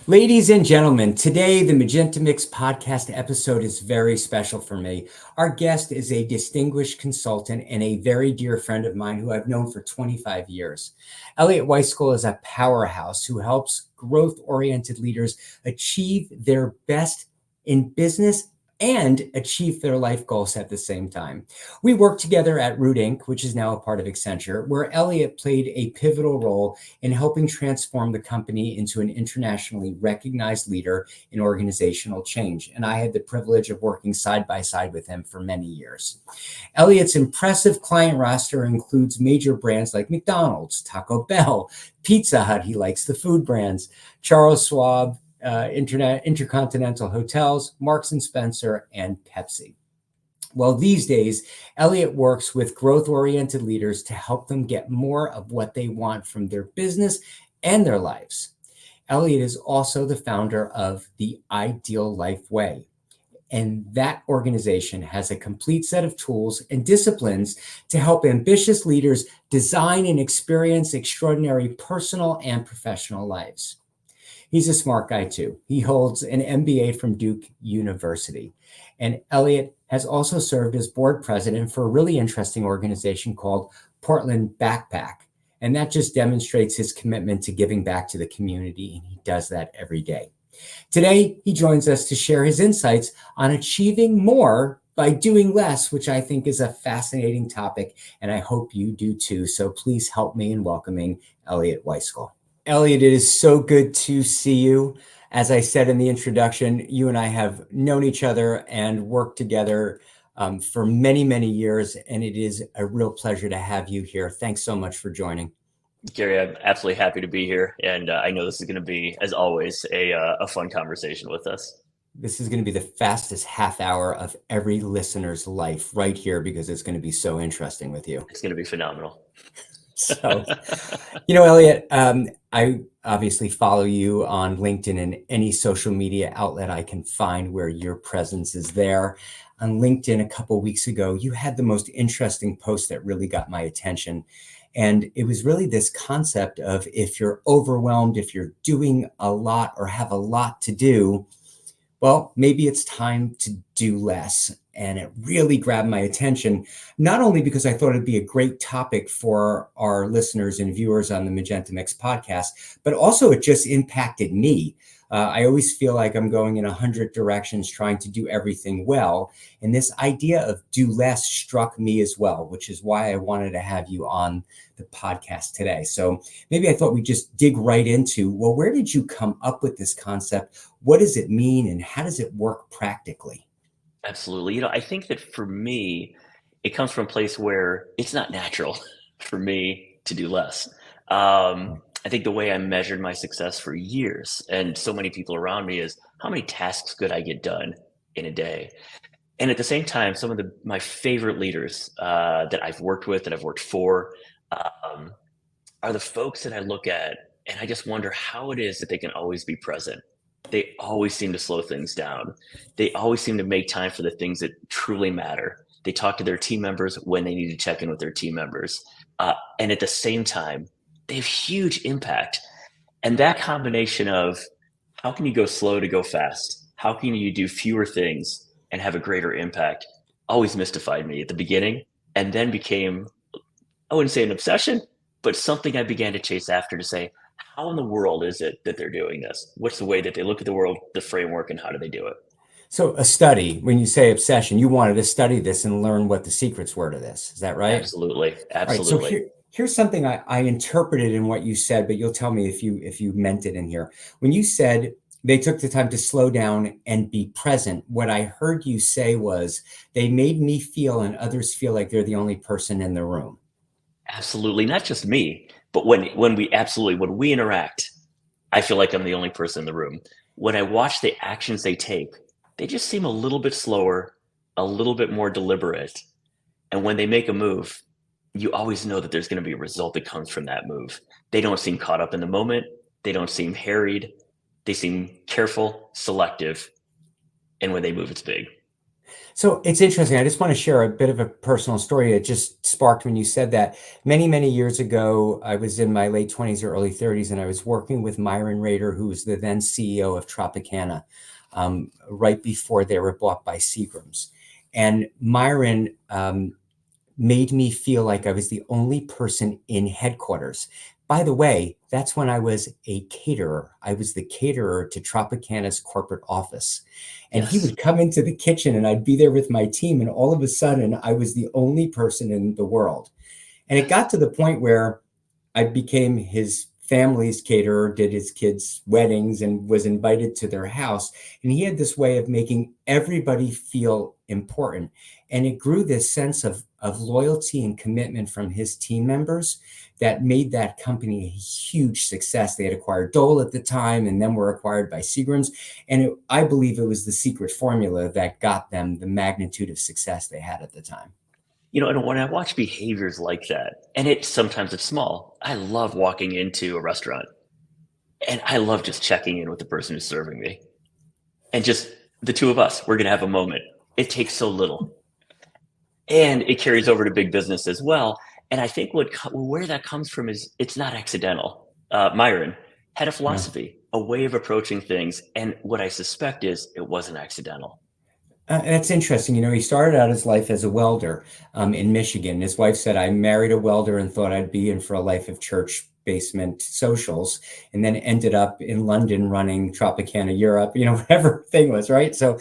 Ladies and gentlemen, today the Magenta Mix Podcast episode is very special for me. Our guest is a distinguished consultant and a very dear friend of mine who I've known for 25 years. Eliot Wajskol is a powerhouse who helps growth-oriented leaders achieve their best in business and achieve their life goals at the same time. We worked together at Root Inc., which is now a part of Accenture, where Eliot played a pivotal role in helping transform the company into an internationally recognized leader in organizational change. And I had the privilege of working side by side with him for many years. Eliot's impressive client roster includes major brands like McDonald's, Taco Bell, Pizza Hut, he likes the food brands, Charles Schwab, Intercontinental Hotels, Marks and Spencer, and Pepsi. Well, these days, Eliot works with growth-oriented leaders to help them get more of what they want from their business and their lives. Eliot is also the founder of the Ideal Life Way, and that organization has a complete set of tools and disciplines to help ambitious leaders design and experience extraordinary personal and professional lives. He's a smart guy too. He holds an MBA from Duke University. And Eliot has also served as board president for a really interesting organization called Portland Backpack. And that just demonstrates his commitment to giving back to the community. And he does that every day. Today, he joins us to share his insights on achieving more by doing less, which I think is a fascinating topic. And I hope you do too. So please help me in welcoming Eliot Wajskol. Eliot, it is so good to see you. As I said in the introduction, you and I have known each other and worked together for many, many years, and it is a real pleasure to have you here. Thanks so much for joining. Gary, I'm absolutely happy to be here, and I know this is going to be, as always, a fun conversation with us. This is going to be the fastest half hour of every listener's life right here because it's going to be so interesting with you. It's going to be phenomenal. So, Eliot, I obviously follow you on LinkedIn and any social media outlet I can find where your presence is there. On LinkedIn a couple of weeks ago, you had the most interesting post that really got my attention. And it was really this concept of if you're overwhelmed, if you're doing a lot or have a lot to do, well, maybe it's time to do less. And it really grabbed my attention, not only because I thought it'd be a great topic for our listeners and viewers on the Magenta Mix podcast, but also it just impacted me. I always feel like I'm going in 100 directions trying to do everything well. And this idea of do less struck me as well, which is why I wanted to have you on the podcast today. So maybe I thought we'd just dig right into, well, where did you come up with this concept? What does it mean? And how does it work practically? Absolutely. I think that for me, it comes from a place where it's not natural for me to do less. I think the way I measured my success for years and so many people around me is how many tasks could I get done in a day? And at the same time, some of my favorite leaders that I've worked with, that I've worked for, are the folks that I look at and I just wonder how it is that they can always be present. They always seem to slow things down. They always seem to make time for the things that truly matter. They talk to their team members when they need to check in with their team members. And at the same time, they have huge impact. And that combination of how can you go slow to go fast? How can you do fewer things and have a greater impact? Always mystified me at the beginning and then became, I wouldn't say an obsession, but something I began to chase after to say, how in the world is it that they're doing this? What's the way that they look at the world, the framework, and how do they do it? So a study, when you say obsession, you wanted to study this and learn what the secrets were to this. Is that right? Absolutely. Absolutely. Right, so here's something I interpreted in what you said, but you'll tell me if you meant it in here. When you said they took the time to slow down and be present, what I heard you say was they made me feel and others feel like they're the only person in the room. Absolutely. Not just me, but when we interact, I feel like I'm the only person in the room. When I watch the actions they take, they just seem a little bit slower, a little bit more deliberate. And when they make a move, you always know that there's going to be a result that comes from that move. They don't seem caught up in the moment. They don't seem harried. They seem careful, selective. And when they move, it's big. So it's interesting. I just want to share a bit of a personal story. It just sparked when you said that. Many, many years ago, I was in my late 20s or early 30s, and I was working with Myron Rader, who was the then CEO of Tropicana, right before they were bought by Seagram's. And Myron made me feel like I was the only person in headquarters. By the way, that's when I was a caterer. I was the caterer to Tropicana's corporate office. And he Yes. would come into the kitchen and I'd be there with my team. And all of a sudden, I was the only person in the world. And it got to the point where I became his family's caterer, did his kids' weddings, and was invited to their house. And he had this way of making everybody feel important. And it grew this sense of loyalty and commitment from his team members that made that company a huge success. They had acquired Dole at the time and then were acquired by Seagram's. And I believe it was the secret formula that got them the magnitude of success they had at the time. And when I watch behaviors like that, and sometimes it's small, I love walking into a restaurant and I love just checking in with the person who's serving me. And just the two of us, we're going to have a moment. It takes so little. And it carries over to big business as well. And I think where that comes from is it's not accidental. Myron had a Yeah. philosophy, a way of approaching things. And what I suspect is it wasn't accidental. That's interesting. He started out his life as a welder in Michigan. His wife said, I married a welder and thought I'd be in for a life of church basement socials, and then ended up in London running Tropicana Europe, whatever thing was, right? So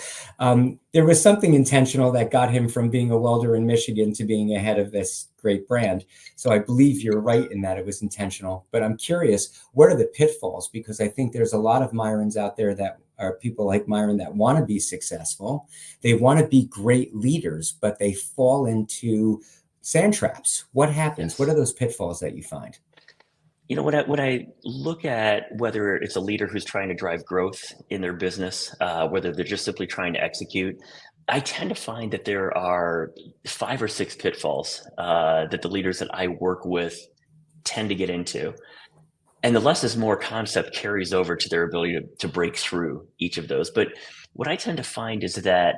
there was something intentional that got him from being a welder in Michigan to being ahead of this great brand. So I believe you're right in that it was intentional. But I'm curious, what are the pitfalls? Because I think there's a lot of Myrons out there that are people like Myron that want to be successful. They want to be great leaders, but they fall into sand traps. What happens? Yes. What are those pitfalls that you find? When I look at whether it's a leader who's trying to drive growth in their business, whether they're just simply trying to execute, I tend to find that there are 5 or 6 pitfalls that the leaders that I work with tend to get into. And the less is more concept carries over to their ability to break through each of those. But what I tend to find is that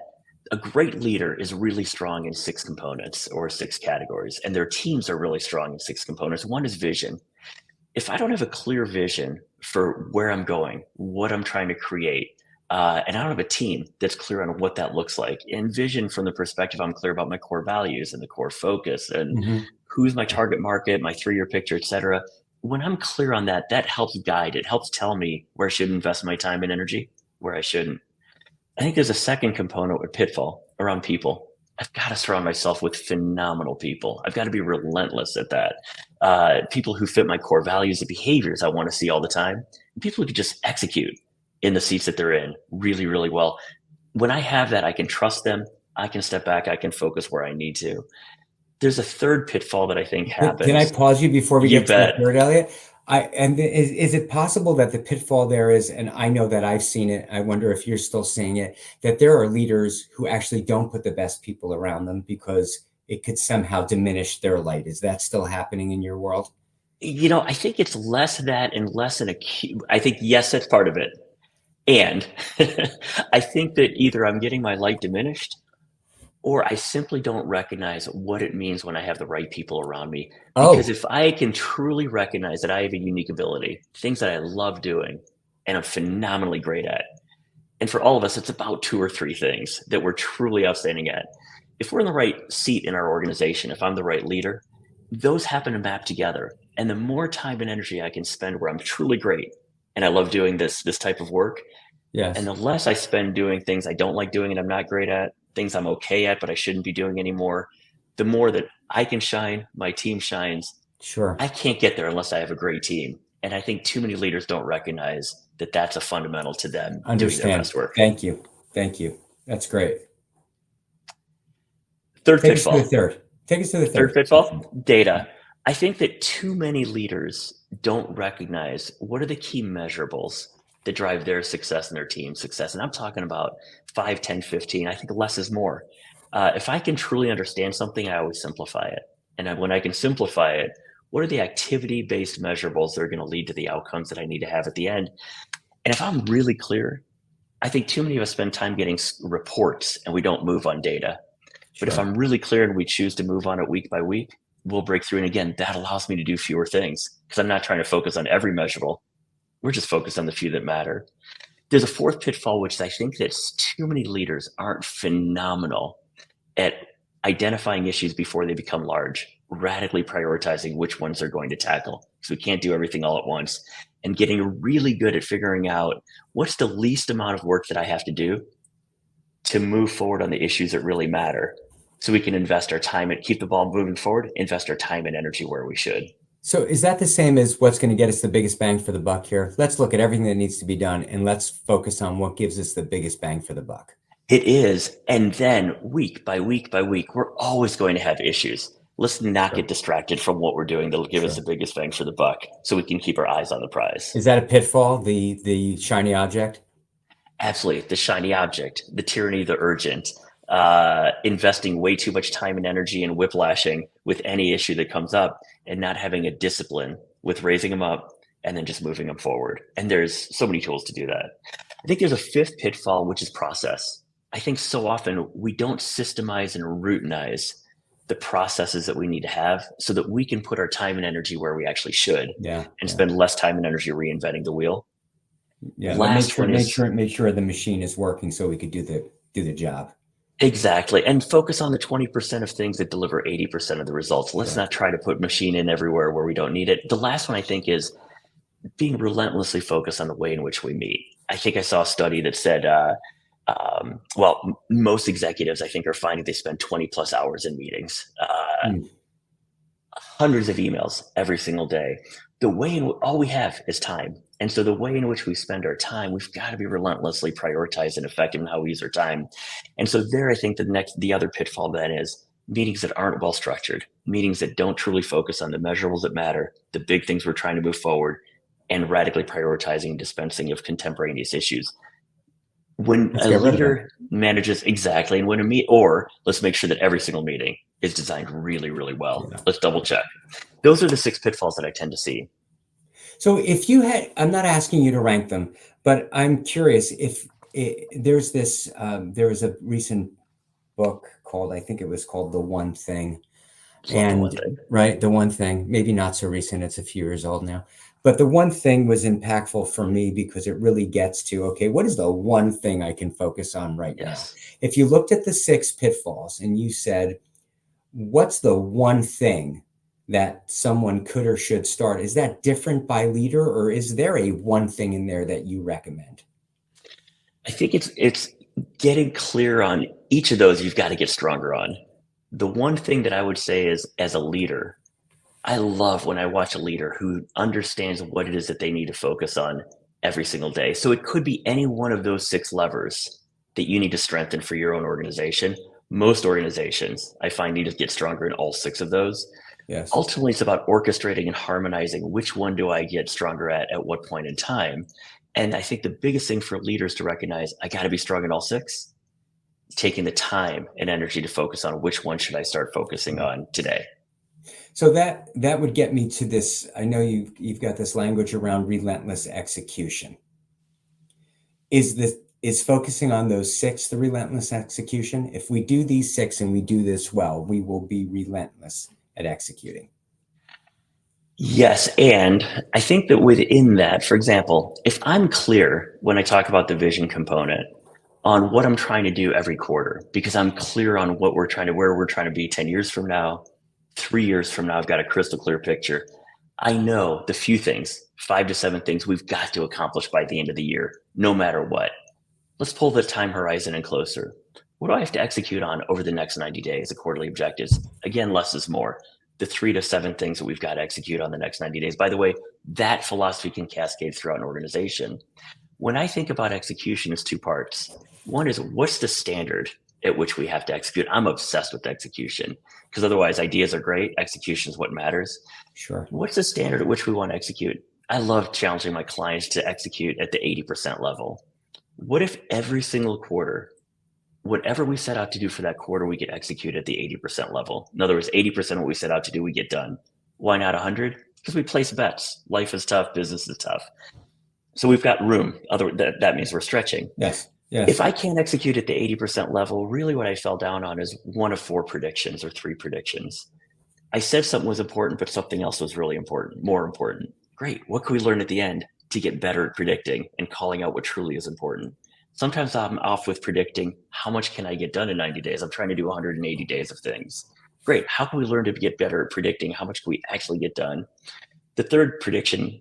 a great leader is really strong in 6 components or 6 categories, and their teams are really strong in 6 components. One is vision. If I don't have a clear vision for where I'm going, what I'm trying to create, and I don't have a team that's clear on what that looks like, and vision from the perspective I'm clear about my core values and the core focus and who's my target market, my 3-year picture, et cetera. When I'm clear on that, that helps guide. It helps tell me where I should invest my time and energy, where I shouldn't. I think there's a second component or pitfall around people. I've got to surround myself with phenomenal people. I've got to be relentless at that. People who fit my core values and behaviors I want to see all the time. And people who can just execute in the seats that they're in really, really well. When I have that, I can trust them. I can step back. I can focus where I need to. There's a third pitfall that I think happens. Can I pause you before we You get to bet. the third, Eliot? Is it possible that the pitfall there is, and I know that I've seen it, I wonder if you're still seeing it, that there are leaders who actually don't put the best people around them because it could somehow diminish their light. Is that still happening in your world? I think it's less that and less an acute. I think, yes, that's part of it. And I think that either I'm getting my light diminished or I simply don't recognize what it means when I have the right people around me. Because Oh, if I can truly recognize that I have a unique ability, things that I love doing and I'm phenomenally great at, and for all of us, it's about 2 or 3 things that we're truly outstanding at. If we're in the right seat in our organization, if I'm the right leader, those happen to map together. And the more time and energy I can spend where I'm truly great and I love doing this type of work, and yes. the less I spend doing things I don't like doing and I'm not great at, things I'm okay at, but I shouldn't be doing anymore, the more that I can shine, my team shines. Sure. I can't get there unless I have a great team. And I think too many leaders don't recognize that that's a fundamental to them doing their Understand. best work. Thank you. Thank you. That's great. Third Take us to the pitfall. third. Take us to the Third third. pitfall, data. I think that too many leaders don't recognize what are the key measurables that drive their success and their team's success. And I'm talking about 5, 10, 15. I think less is more. If I can truly understand something, I always simplify it. And when I can simplify it, what are the activity-based measurables that are going to lead to the outcomes that I need to have at the end? And if I'm really clear, I think too many of us spend time getting reports and we don't move on data. But if Sure. I'm really clear and we choose to move on it week by week, we'll break through. And again, that allows me to do fewer things because I'm not trying to focus on every measurable. We're just focused on the few that matter. There's a fourth pitfall, which is I think that too many leaders aren't phenomenal at identifying issues before they become large, radically prioritizing which ones they're going to tackle. So we can't do everything all at once, and getting really good at figuring out what's the least amount of work that I have to do to move forward on the issues that really matter. So we can invest our time and keep the ball moving forward, invest our time and energy where we should. So is that the same as what's going to get us the biggest bang for the buck here? Let's look at everything that needs to be done and let's focus on what gives us the biggest bang for the buck. It is. And then week by week by week, we're always going to have issues. Let's not get distracted from what we're doing that'll give us the biggest bang for the buck so we can keep our eyes on the prize. Is that a pitfall, the shiny object? Absolutely. The shiny object, the tyranny of the urgent, investing way too much time and energy and whiplashing with any issue that comes up and not having a discipline with raising them up and then just moving them forward. And there's so many tools to do that. I think there's a fifth pitfall, which is process. I think so often we don't systemize and routinize the processes that we need to have so that we can put our time and energy where we actually should and spend less time and energy reinventing the wheel. Yeah, make sure the machine is working so we could do the job. Exactly. And focus on the 20% of things that deliver 80% of the results. Let's not try to put machine in everywhere where we don't need it. The last one I think is being relentlessly focused on the way in which we meet. I think I saw a study that said, most executives I think are finding they spend 20 plus hours in meetings, hundreds of emails every single day. The way all we have is time. And so the way in which we spend our time, we've got to be relentlessly prioritized and effective in how we use our time. And so there, I think the other pitfall then is meetings that aren't well structured, meetings that don't truly focus on the measurables that matter, the big things we're trying to move forward, and radically prioritizing and dispensing of contemporaneous issues. When a leader manages exactly, and let's make sure that every single meeting is designed really, really well. Yeah. Let's double check. Those are the 6 pitfalls that I tend to see. So if you had, I'm not asking you to rank them, but I'm curious if there was a recent book called, I think it was called The One Thing. The One Thing, maybe not so recent. It's a few years old now. But The One Thing was impactful for me because it really gets to, okay, what is the one thing I can focus on right now? If you looked at the 6 pitfalls and you said, what's the one thing that someone could or should start? Is that different by leader, or is there a one thing in there that you recommend? I think it's getting clear on each of those you've got to get stronger on. The one thing that I would say is, as a leader, I love when I watch a leader who understands what it is that they need to focus on every single day. So it could be any one of those 6 levers that you need to strengthen for your own organization. Most organizations, I find, need to get stronger in all 6 of those. Yes. Ultimately, it's about orchestrating and harmonizing which one do I get stronger at what point in time. And I think the biggest thing for leaders to recognize, I got to be strong in all 6, taking the time and energy to focus on which one should I start focusing on today. So that would get me to this. I know you've got this language around relentless execution. Is focusing on those 6 the relentless execution? If we do these 6 and we do this well, we will be relentless at executing. Yes. And I think that within that, for example, if I'm clear when I talk about the vision component on what I'm trying to do every quarter, because I'm clear on where we're trying to be 10 years from now, 3 years from now, I've got a crystal clear picture. I know the few things, 5 to 7 things we've got to accomplish by the end of the year, no matter what. Let's pull the time horizon in closer. What do I have to execute on over the next 90 days, the quarterly objectives? Again, less is more. The 3 to 7 things that we've got to execute on the next 90 days. By the way, that philosophy can cascade throughout an organization. When I think about execution, it's 2 parts. One is, what's the standard at which we have to execute? I'm obsessed with execution because otherwise ideas are great. Execution is what matters. Sure. What's the standard at which we want to execute? I love challenging my clients to execute at the 80% level. What if every single quarter, whatever we set out to do for that quarter, we get executed at the 80% level? In other words, 80% of what we set out to do, we get done. Why not 100? Because we place bets. Life is tough. Business is tough. So we've got room. That means we're stretching. Yes. If I can't execute at the 80% level, really what I fell down on is one of 4 predictions or 3 predictions. I said something was important, but something else was really important, more important. Great. What can we learn at the end to get better at predicting and calling out what truly is important? Sometimes I'm off with predicting how much can I get done in 90 days? I'm trying to do 180 days of things. Great. How can we learn to get better at predicting? How much can we actually get done? The third prediction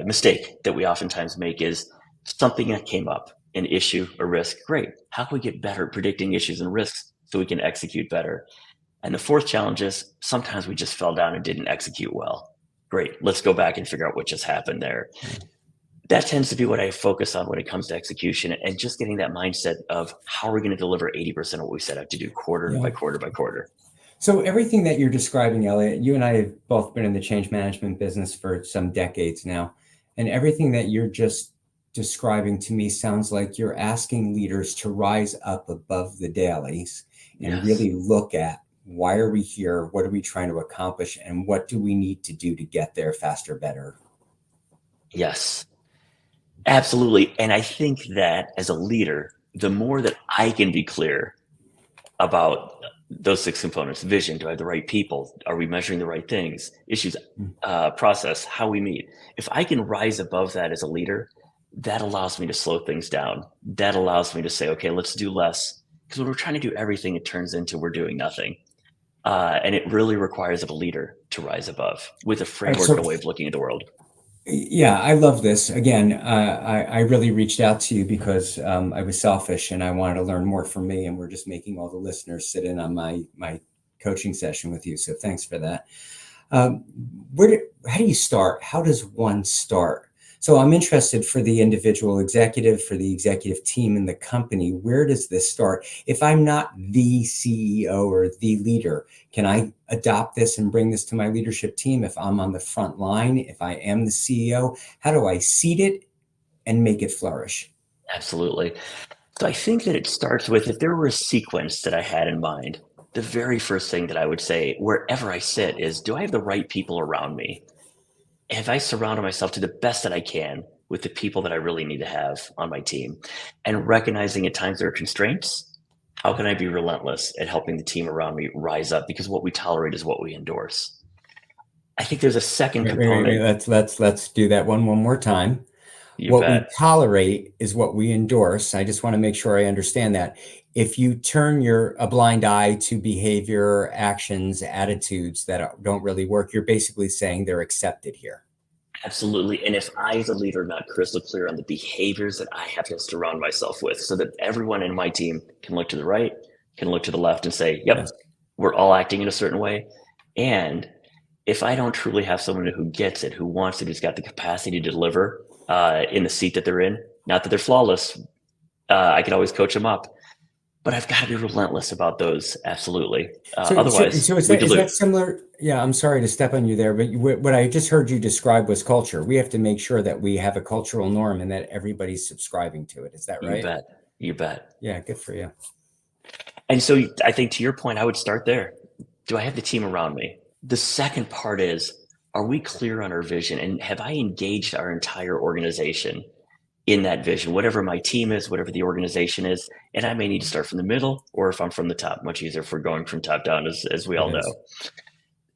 mistake that we oftentimes make is something that came up, an issue, a risk. Great. How can we get better at predicting issues and risks so we can execute better? And the fourth challenge is sometimes we just fell down and didn't execute well. Great. Let's go back and figure out what just happened there. That tends to be what I focus on when it comes to execution, and just getting that mindset of how are we going to deliver 80% of what we set out to do quarter by quarter by quarter. So everything that you're describing, Eliot, you and I have both been in the change management business for some decades now. And everything that you're just describing to me sounds like you're asking leaders to rise up above the dailies and really look at why are we here? What are we trying to accomplish? And what do we need to do to get there faster, better? Yes, absolutely. And I think that as a leader, the more that I can be clear about those 6 components: vision, do I have the right people? Are we measuring the right things? Issues, process, how we meet. If I can rise above that as a leader, that allows me to slow things down. That allows me to say, okay, let's do less. Because when we're trying to do everything, it turns into we're doing nothing. And it really requires of a leader to rise above with a framework and a way of looking at the world. Yeah, I love this. Again, I really reached out to you because I was selfish and I wanted to learn more from me. And we're just making all the listeners sit in on my coaching session with you. So thanks for that. How do you start? How does one start? So I'm interested for the individual executive, for the executive team in the company. Where does this start? If I'm not the CEO or the leader, can I adopt this and bring this to my leadership team? If I'm on the front line, if I am the CEO, how do I seed it and make it flourish? Absolutely. So I think that it starts with, if there were a sequence that I had in mind, the very first thing that I would say wherever I sit is, do I have the right people around me? Have I surrounded myself to the best that I can with the people that I really need to have on my team? And recognizing at times there are constraints, how can I be relentless at helping the team around me rise up? Because what we tolerate is what we endorse. I think there's a second component. Let's do that one more time. You what bet. We tolerate is what we endorse. I just want to make sure I understand that. If you turn a blind eye to behavior, actions, attitudes that don't really work, you're basically saying they're accepted here. Absolutely. And if I, as a leader, am not crystal clear on the behaviors that I have to surround myself with, so that everyone in my team can look to the right, can look to the left and say, yep, we're all acting in a certain way. And if I don't truly have someone who gets it, who wants it, who's got the capacity to deliver in the seat that they're in, not that they're flawless, I can always coach them up. But I've got to be relentless about those. Absolutely. Otherwise, is that similar? Yeah, I'm sorry to step on you there, but what I just heard you describe was culture. We have to make sure that we have a cultural norm and that everybody's subscribing to it. Is that right? You bet. Yeah, good for you. And so I think, to your point, I would start there. Do I have the team around me? The second part is, are we clear on our vision? And have I engaged our entire organization in that vision, whatever my team is, whatever the organization is? And I may need to start from the middle, or if I'm from the top, much easier if we're going from top down, as we all know.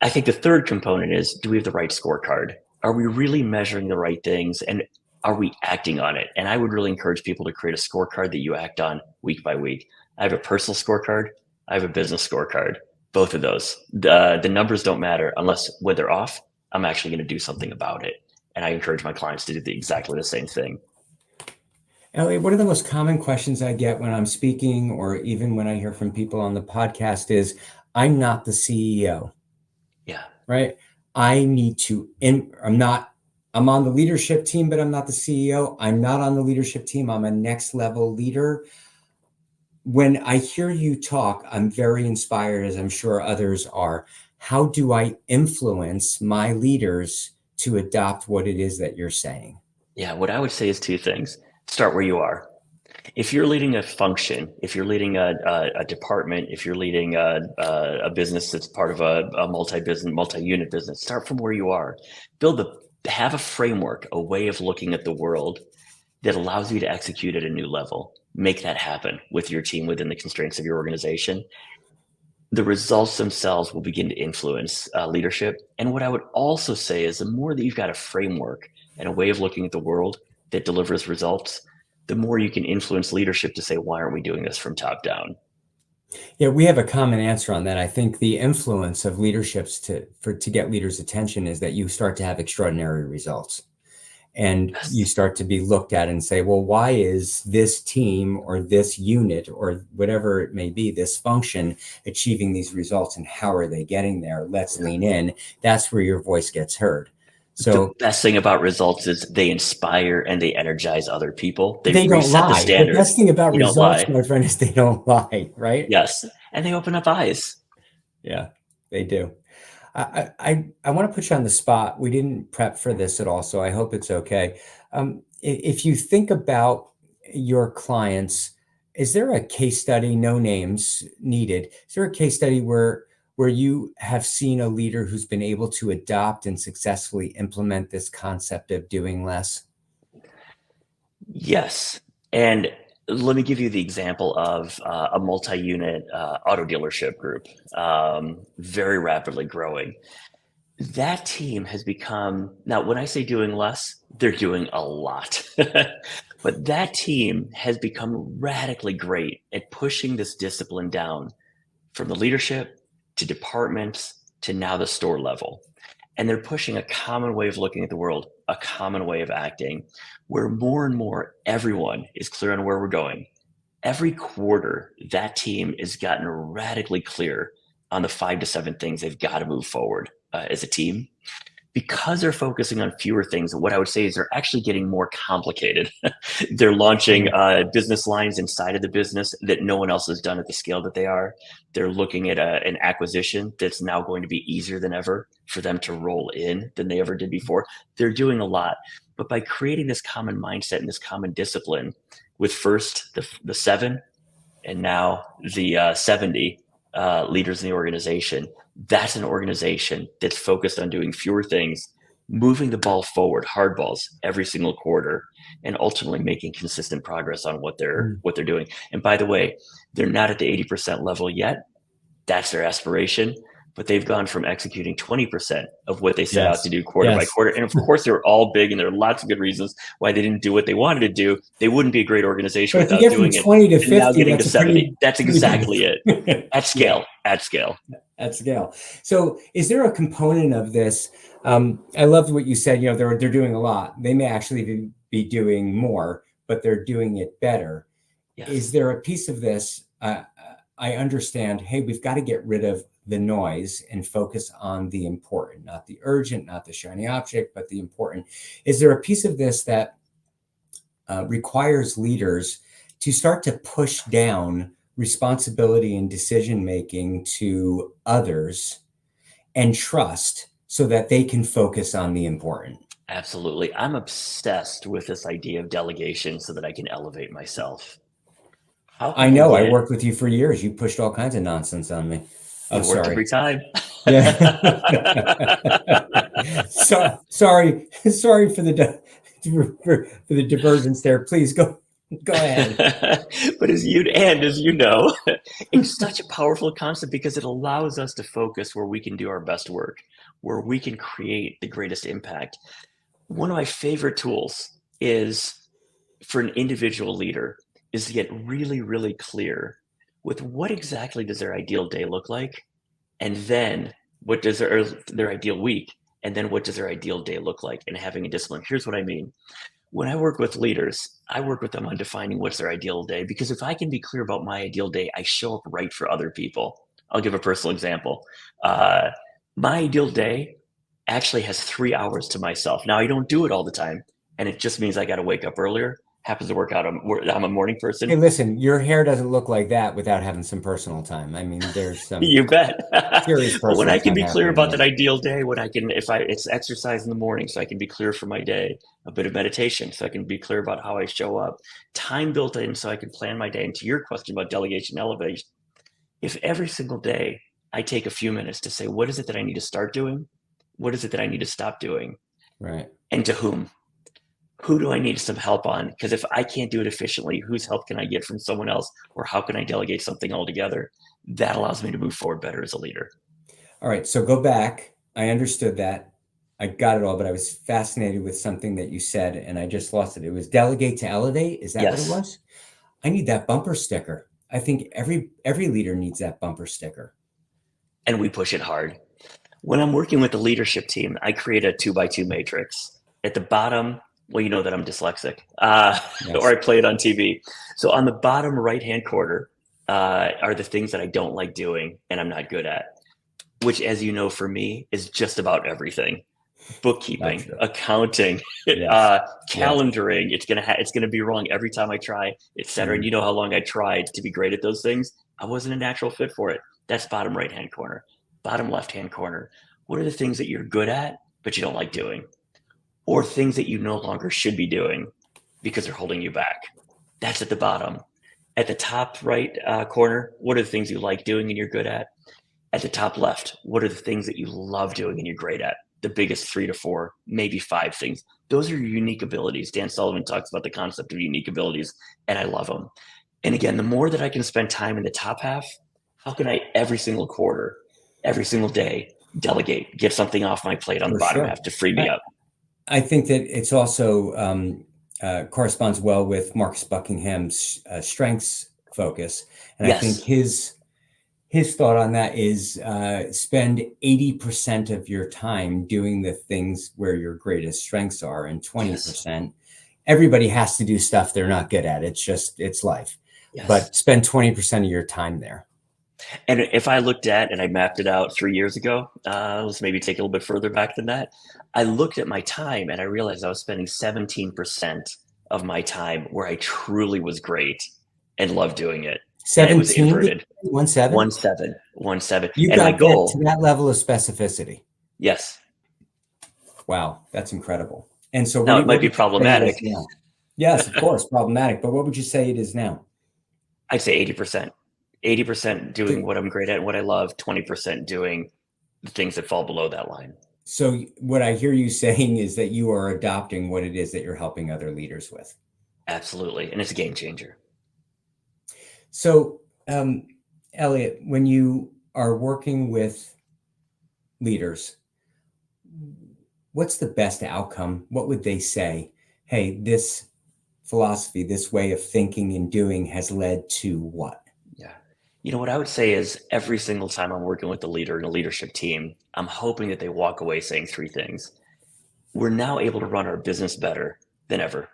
I think the third component is, do we have the right scorecard? Are we really measuring the right things? And are we acting on it? And I would really encourage people to create a scorecard that you act on week by week. I have a personal scorecard. I have a business scorecard. Both of those. The numbers don't matter unless when they're off, I'm actually going to do something about it. And I encourage my clients to do exactly the same thing. Eliot, one of the most common questions I get when I'm speaking, or even when I hear from people on the podcast, is, I'm not the CEO. Yeah. Right. I'm on the leadership team, but I'm not the CEO. I'm not on the leadership team. I'm a next level leader. When I hear you talk, I'm very inspired, as I'm sure others are. How do I influence my leaders to adopt what it is that you're saying? Yeah. What I would say is 2 things. Start where you are. If you're leading a function, if you're leading a department, if you're leading a business that's part of a multi-unit business, start from where you are. Have a framework, a way of looking at the world that allows you to execute at a new level. Make that happen with your team within the constraints of your organization. The results themselves will begin to influence leadership. And what I would also say is the more that you've got a framework and a way of looking at the world that delivers results, the more you can influence leadership to say, why aren't we doing this from top down? Yeah, we have a common answer on that. I think the influence of leaderships to get leaders' attention is that you start to have extraordinary results. And you Yes. start to be looked at and say, well, why is this team or this unit or whatever it may be, this function achieving these results, and how are they getting there? Let's lean in. That's where your voice gets heard. The So best thing about results is they inspire and they energize other people. They they don't reset the lie. The standard. best thing about They don't results, lie. my friend, is they don't lie, right? Yes. And they open up eyes. Yeah, they do. I want to put you on the spot. We didn't prep for this at all, so I hope it's okay. If you think about your clients, is there a case study, no names needed, is there a case study where you have seen a leader who's been able to adopt and successfully implement this concept of doing less? Yes. And let me give you the example of a multi-unit auto dealership group, very rapidly growing. That team has become, now when I say doing less, they're doing a lot. But that team has become radically great at pushing this discipline down from the leadership to departments to now the store level. And they're pushing a common way of looking at the world, a common way of acting, where more and more everyone is clear on where we're going. Every quarter, that team has gotten radically clear on the 5 to 7 things they've got to move forward as a team. Because they're focusing on fewer things, what I would say is they're actually getting more complicated. They're launching business lines inside of the business that no one else has done at the scale that they are. They're looking at an acquisition that's now going to be easier than ever for them to roll in than they ever did before. They're doing a lot. But by creating this common mindset and this common discipline with first the 7 and now the 70 leaders in the organization, that's an organization that's focused on doing fewer things, moving the ball forward, hard balls every single quarter, and ultimately making consistent progress on what they're doing. And by the way, they're not at the 80% level yet. That's their aspiration, but they've gone from executing 20% of what they set out to do quarter by quarter. And of course, they're all big, and there are lots of good reasons why they didn't do what they wanted to do. They wouldn't be a great organization without doing it. 20 to 50, and now getting to that's 70. That's exactly it. At scale, at scale. At scale. So is there a component of this? I loved what you said, they're doing a lot. They may actually be doing more, but they're doing it better. Yes. Is there a piece of this? I understand, hey, we've got to get rid of the noise and focus on the important, not the urgent, not the shiny object, but the important. Is there a piece of this that requires leaders to start to push down responsibility and decision-making to others and trust so that they can focus on the important? Absolutely. I'm obsessed with this idea of delegation so that I can elevate myself. I know. I worked with you for years. You pushed all kinds of nonsense on me. Oh, it worked every time. Yeah. Sorry for the divergence there. Please go ahead. But as you know, it's such a powerful concept because it allows us to focus where we can do our best work, where we can create the greatest impact. One of my favorite tools is for an individual leader is to get really, really clear with what exactly does their ideal day look like, and then what does their ideal week, and then what does their ideal day look like, and having a discipline. Here's what I mean. When I work with leaders, I work with them on defining what's their ideal day, because if I can be clear about my ideal day, I show up right for other people. I'll give a personal example. My ideal day actually has 3 hours to myself. Now, I don't do it all the time, and it just means I got to wake up earlier. Happens to work out. I'm a morning person. Hey, listen, your hair doesn't look like that without having some personal time. I mean, there's some you bet. serious personal But when I can be time clear about happening that ideal day, it's exercise in the morning, so I can be clear for my day, a bit of meditation, so I can be clear about how I show up, time built in so I can plan my day. And to your question about delegation elevation, if every single day I take a few minutes to say, what is it that I need to start doing? What is it that I need to stop doing? Right. And to whom? who do I need some help on? Because if I can't do it efficiently, whose help can I get from someone else? Or how can I delegate something altogether? That allows me to move forward better as a leader. All right, so go back. I understood that. I got it all, but I was fascinated with something that you said, and I just lost it. It was delegate to elevate. Is that what it Yes. was? I need that bumper sticker. I think every leader needs that bumper sticker. And we push it hard. When I'm working with the leadership team, I create a 2x2 matrix. At the bottom, well, you know that I'm dyslexic, Yes. or I play it on TV. So on the bottom right-hand corner are the things that I don't like doing and I'm not good at, which, as you know, for me is just about everything. Bookkeeping, Gotcha. accounting, Yes. calendaring. It's gonna be wrong every time I try, etc. And you know how long I tried to be great at those things. I wasn't a natural fit for it. That's bottom right hand corner. Bottom left hand corner. What are the things that you're good at but you don't like doing, or things that you no longer should be doing because they're holding you back? That's at the bottom. At the top right corner, what are the things you like doing and you're good at? At the top left, what are the things that you love doing and you're great at? The biggest 3 to 4, maybe 5 things. Those are your unique abilities. Dan Sullivan talks about the concept of unique abilities, and I love them. And again, the more that I can spend time in the top half, how can I every single quarter, every single day, delegate, get something off my plate on the bottom half to free me up? I think that it's also corresponds well with Marcus Buckingham's strengths focus. And Yes. I think his thought on that is spend 80% of your time doing the things where your greatest strengths are, and 20%. Everybody has to do stuff they're not good at. It's life. Yes. But spend 20% of your time there. And if I looked at and I mapped it out 3 years ago, let's maybe take it a little bit further back than that. I looked at my time and I realized I was spending 17% of my time where I truly was great and loved doing it. And it was 17? inverted. 17? 17. You And my got goal, to that level of specificity. yes. Wow, that's incredible. And so Now, what it might be would you say it problematic. is now? Yes, of course, problematic. But what would you say it is now? I'd say 80%. 80% doing what I'm great at and what I love, 20% doing the things that fall below that line. So what I hear you saying is that you are adopting what it is that you're helping other leaders with. Absolutely. And it's a game changer. So, Eliot, when you are working with leaders, what's the best outcome? What would they say? Hey, this philosophy, this way of thinking and doing has led to what? Yeah. You know, what I would say is every single time I'm working with a leader and a leadership team, I'm hoping that they walk away saying 3 things. We're now able to run our business better than ever.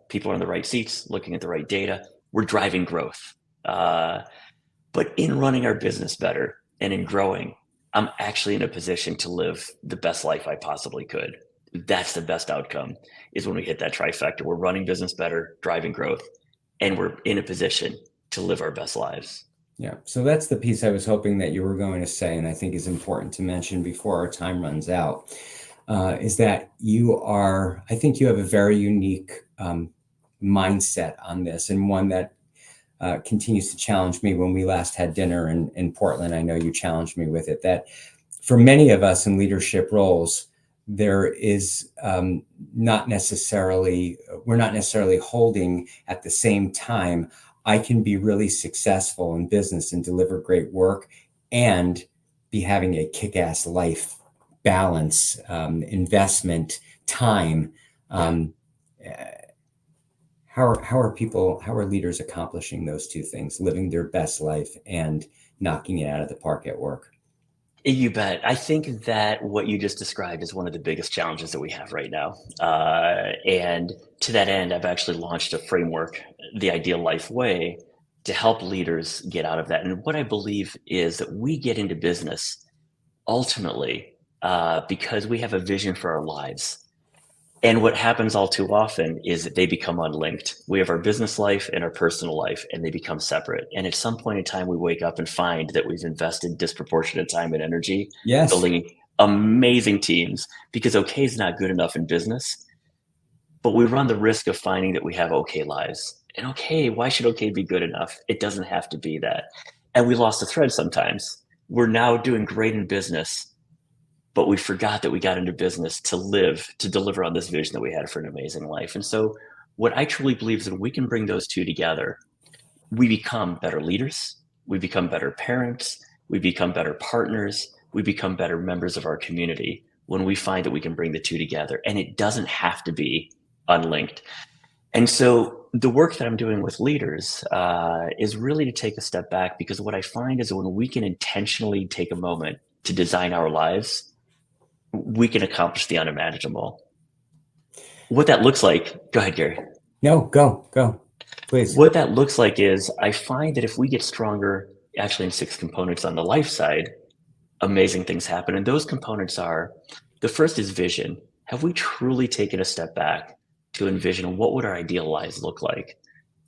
People are in the right seats, looking at the right data. We're driving growth. But in running our business better and in growing, I'm actually in a position to live the best life I possibly could. That's the best outcome, is when we hit that trifecta. We're running business better, driving growth, and we're in a position to live our best lives. Yeah. So that's the piece I was hoping that you were going to say, and I think is important to mention before our time runs out, is that I think you have a very unique mindset on this, and one that continues to challenge me. When we last had dinner in Portland, I know you challenged me with it, that for many of us in leadership roles, there is we're not necessarily holding at the same time. I can be really successful in business and deliver great work and be having a kick-ass life balance, investment, time. How are leaders accomplishing those two things, living their best life and knocking it out of the park at work? You bet. I think that what you just described is one of the biggest challenges that we have right now. And to that end, I've actually launched a framework, the Ideal Life Way, to help leaders get out of that. And what I believe is that we get into business ultimately because we have a vision for our lives. And what happens all too often is that they become unlinked. We have our business life and our personal life, and they become separate. And at some point in time, we wake up and find that we've invested disproportionate time and energy building amazing teams, because okay is not good enough in business. But we run the risk of finding that we have okay lives. And okay, why should okay be good enough? It doesn't have to be that. And we lost the thread sometimes. We're now doing great in business, but we forgot that we got into business to live, to deliver on this vision that we had for an amazing life. And so what I truly believe is when we can bring those two together, we become better leaders, we become better parents, we become better partners, we become better members of our community when we find that we can bring the two together. And it doesn't have to be unlinked. And so the work that I'm doing with leaders is really to take a step back, because what I find is that when we can intentionally take a moment to design our lives, we can accomplish the unimaginable. What that looks like, go ahead, Gary. No, go, please. What that looks like is I find that if we get stronger, actually in 6 components on the life side, amazing things happen. And those components are, the first is vision. Have we truly taken a step back to envision what would our ideal lives look like?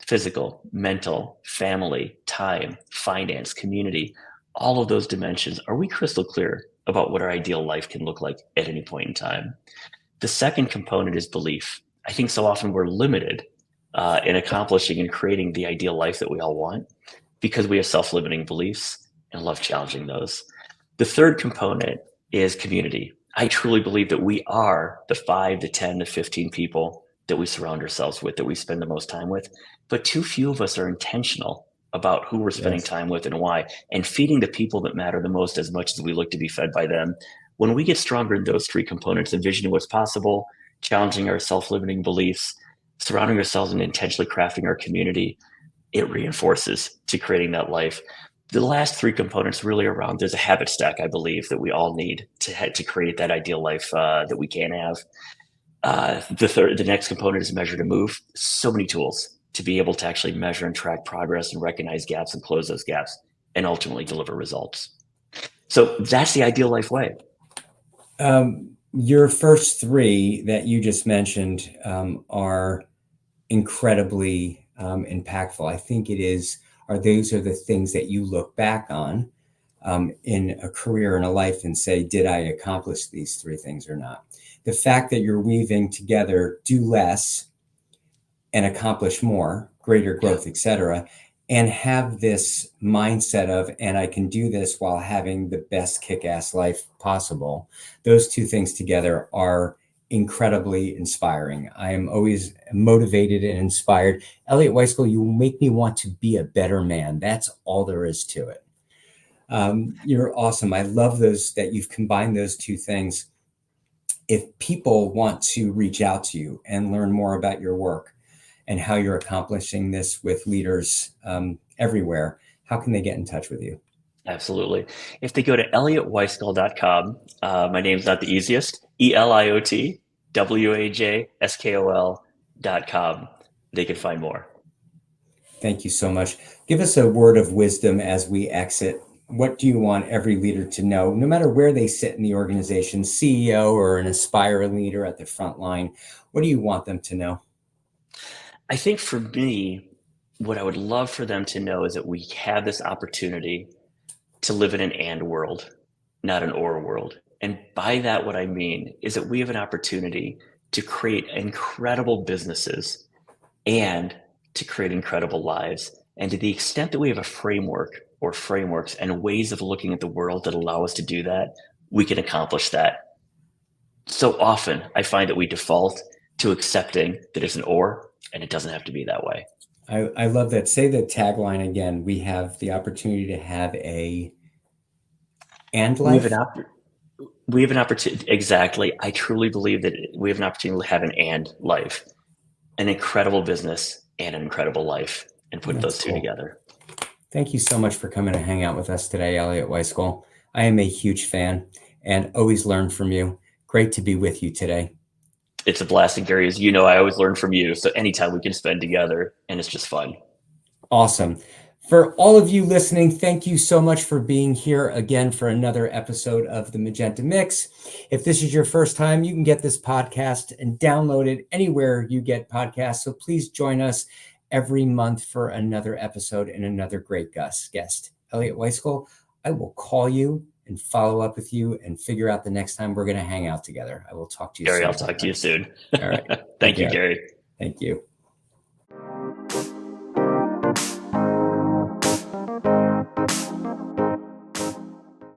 Physical, mental, family, time, finance, community, all of those dimensions. Are we crystal clear about what our ideal life can look like at any point in time? The second component is belief. I think so often we're limited in accomplishing and creating the ideal life that we all want because we have self-limiting beliefs, and I love challenging those. The third component is community. I truly believe that we are the 5 to 10 to 15 people that we surround ourselves with, that we spend the most time with, but too few of us are intentional about who we're spending time with and why, and feeding the people that matter the most as much as we look to be fed by them. When we get stronger in those 3 components, envisioning what's possible, challenging our self-limiting beliefs, surrounding ourselves and intentionally crafting our community, it reinforces to creating that life. The last 3 components really around, there's a habit stack, I believe, that we all need to create that ideal life that we can have. The next component is measure to move. So many tools to be able to actually measure and track progress and recognize gaps and close those gaps and ultimately deliver results. So that's the ideal life way. Your first 3 that you just mentioned are incredibly impactful. I think those are the things that you look back on in a career and a life and say, did I accomplish these 3 things or not? The fact that you're weaving together, do less and accomplish more, greater growth, etc., and have this mindset of, and I can do this while having the best kick-ass life possible. Those 2 things together are incredibly inspiring. I am always motivated and inspired. Eliot Wajskol, you make me want to be a better man. That's all there is to it. You're awesome. I love that you've combined those 2 things. If people want to reach out to you and learn more about your work and how you're accomplishing this with leaders everywhere, how can they get in touch with you? Absolutely. If they go to eliotwajskol.com, my name's not the easiest, ELIOTWAJSKOL.com, they can find more. Thank you so much. Give us a word of wisdom as we exit. What do you want every leader to know, no matter where they sit in the organization, CEO or an aspiring leader at the front line? What do you want them to know? I think for me, what I would love for them to know is that we have this opportunity to live in an and world, not an or world. And by that, what I mean is that we have an opportunity to create incredible businesses and to create incredible lives. And to the extent that we have a framework or frameworks and ways of looking at the world that allow us to do that, we can accomplish that. So often I find that we default to accepting that it's an or, and it doesn't have to be that way. I love that. Say the tagline again. We have the opportunity to have a and life. We have an opportunity. Exactly. I truly believe that we have an opportunity to have an and life, an incredible business and an incredible life, and put those 2 together. Thank you so much for coming to hang out with us today, Eliot Wajskol. I am a huge fan and always learn from you. Great to be with you today. It's a blast, and Gary, as you know, I always learn from you. So anytime we can spend together, and it's just fun. Awesome. For all of you listening, thank you so much for being here again for another episode of the Magenta Mix. If this is your first time, you can get this podcast and download it anywhere you get podcasts. So please join us every month for another episode and another great guest. Eliot Wajskol, I will call you and follow up with you and figure out the next time we're going to hang out together. I will talk to you Gary, soon. I'll talk to you soon. All right. Thank you, Gary. Thank you.